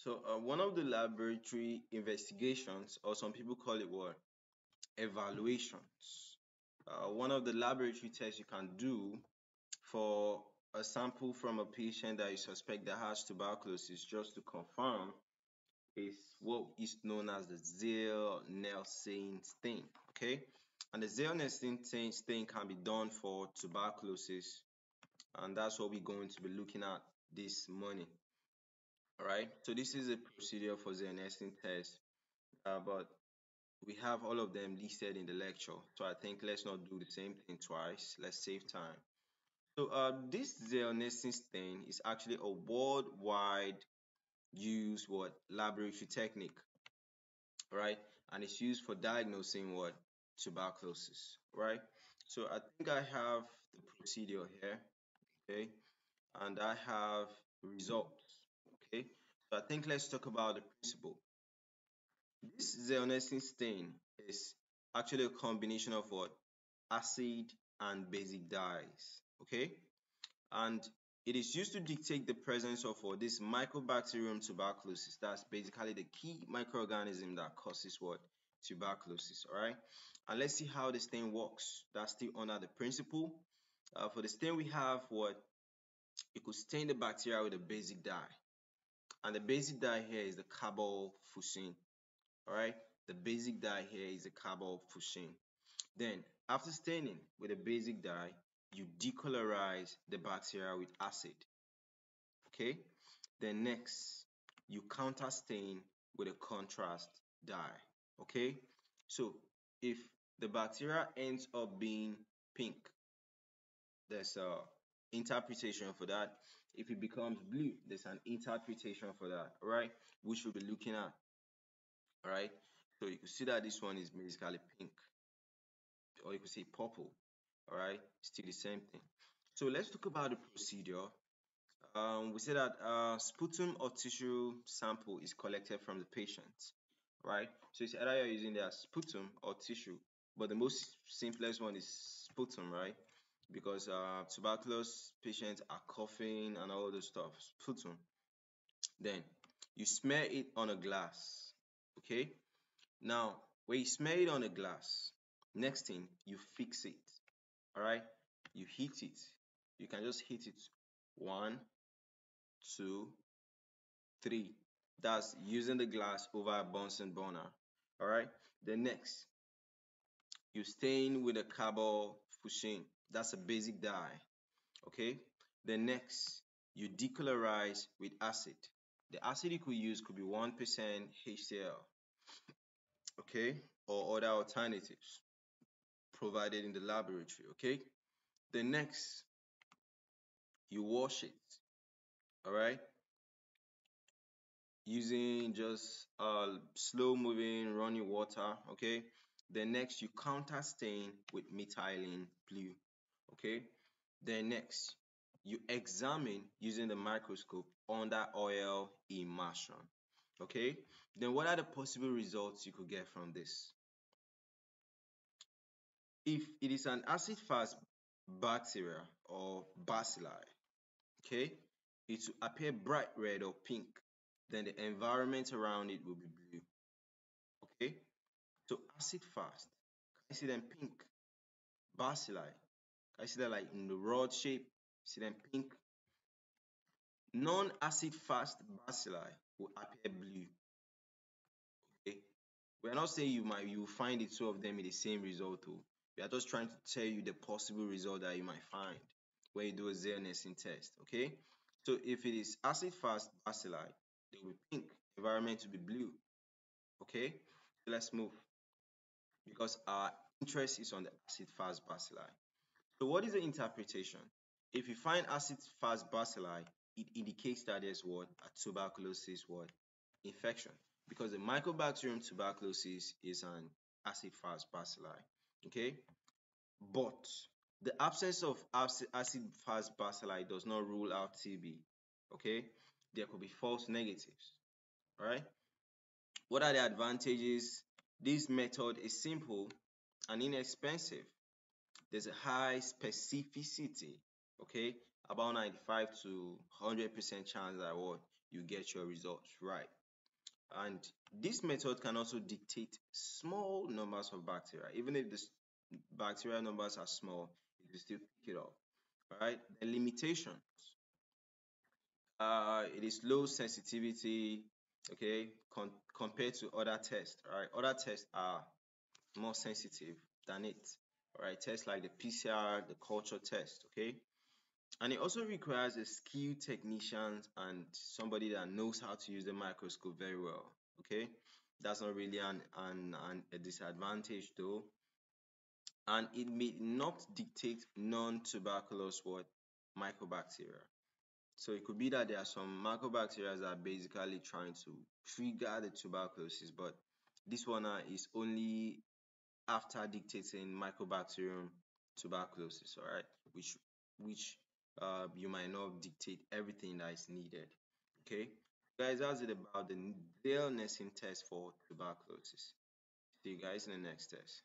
So one of the laboratory investigations, or some people call it what? Evaluations. One of the laboratory tests you can do for a sample from a patient that you suspect that has tuberculosis, just to confirm, is what is known as the Ziehl Neelsen stain. Okay, and the Ziehl Neelsen stain can be done for tuberculosis, and that's what we're going to be looking at this morning. All right, so this is a procedure for Ziehl Neelsen test, but we have all of them listed in the lecture. So I think let's not do the same thing twice. Let's save time. So this Ziehl Neelsen stain is actually a worldwide used what laboratory technique, right? And it's used for diagnosing what? Tuberculosis, right? So I think I have the procedure here, okay? And I have results, okay? So I think let's talk about the principle. This Ziehl stain is actually a combination of what? Acid and basic dyes, okay? And it is used to dictate the presence of what? This Mycobacterium tuberculosis. That's basically the key microorganism that causes what? Tuberculosis, all right? And let's see how the stain works. That's still under the principle. For the stain, we have what? You could stain the bacteria with a basic dye. And the basic dye here is the carbol fuchsin, all right? The basic dye here is the carbol fuchsin. Then, after staining with a basic dye, you decolorize the bacteria with acid, okay? Then next, you counterstain with a contrast dye, okay? So, if the bacteria ends up being pink, there's a interpretation for that. If it becomes blue, there's an interpretation for that, all right? Which we'll be looking at, all right? So you can see that this one is basically pink, or you could say purple, all right? Still the same thing. So let's talk about the procedure. We say that sputum or tissue sample is collected from the patient, right? So it's either you're using their sputum or tissue, but the most simplest one is sputum, right? Because tuberculosis patients are coughing and all those stuff. Sputum. Then you smear it on a glass, okay? Now, when you smear it on a glass, next thing you fix it, all right? You heat it. You can just heat it 1, 2, 3. That's using the glass over a Bunsen burner. All right. The next, you stain with a carbol fuchsin. That's a basic dye. Okay. The next, you decolorize with acid. The acid you could use could be 1% HCl. Okay. Or other alternatives provided in the laboratory. Okay. The next, you wash it. All right. Using just slow moving running water, okay? Then next you counterstain with methylene blue, okay? Then next you examine using the microscope under oil immersion, okay? Then what are the possible results you could get from this? If it is an acid fast bacteria or bacilli, okay, it will appear bright red or pink. Then the environment around it will be blue. Okay, so acid fast. Can you see them pink? Bacilli. Can you see that like in the rod shape? See them pink? Non-acid fast bacilli will appear blue. Okay, we are not saying you find the two of them in the same result. Though. We are just trying to tell you the possible result that you might find when you do a Ziehl Neelsen test. Okay, so if it is acid fast bacilli, they will be pink. Environment will be blue. Okay, so let's move because our interest is on the acid fast bacilli. So what is the interpretation? If you find acid fast bacilli, it indicates that there's what? A tuberculosis what? Infection. Because the Mycobacterium tuberculosis is an acid fast bacilli. Okay? But the absence of acid fast bacilli does not rule out TB. Okay? There could be false negatives. Alright? What are the advantages? This method is simple and inexpensive. There's a high specificity, okay, about 95 to 100% chance that what you get your results right. And this method can also dictate small numbers of bacteria. Even if the bacteria numbers are small, it will still pick it up. All right. The limitation. It is low sensitivity, okay, compared to other tests. All right. Other tests are more sensitive than it. All right. Tests like the PCR, the culture test, okay. And it also requires a skilled technician and somebody that knows how to use the microscope very well. Okay, that's not really a disadvantage though, and it may not dictate non-tuberculous what mycobacteria. So it could be that there are some mycobacteria that are basically trying to trigger the tuberculosis, but this one is only after dictating Mycobacterium tuberculosis, all right, which you might not dictate everything that is needed. Okay, guys, that's it about the Ziehl Neelsen test for tuberculosis. See you guys in the next test.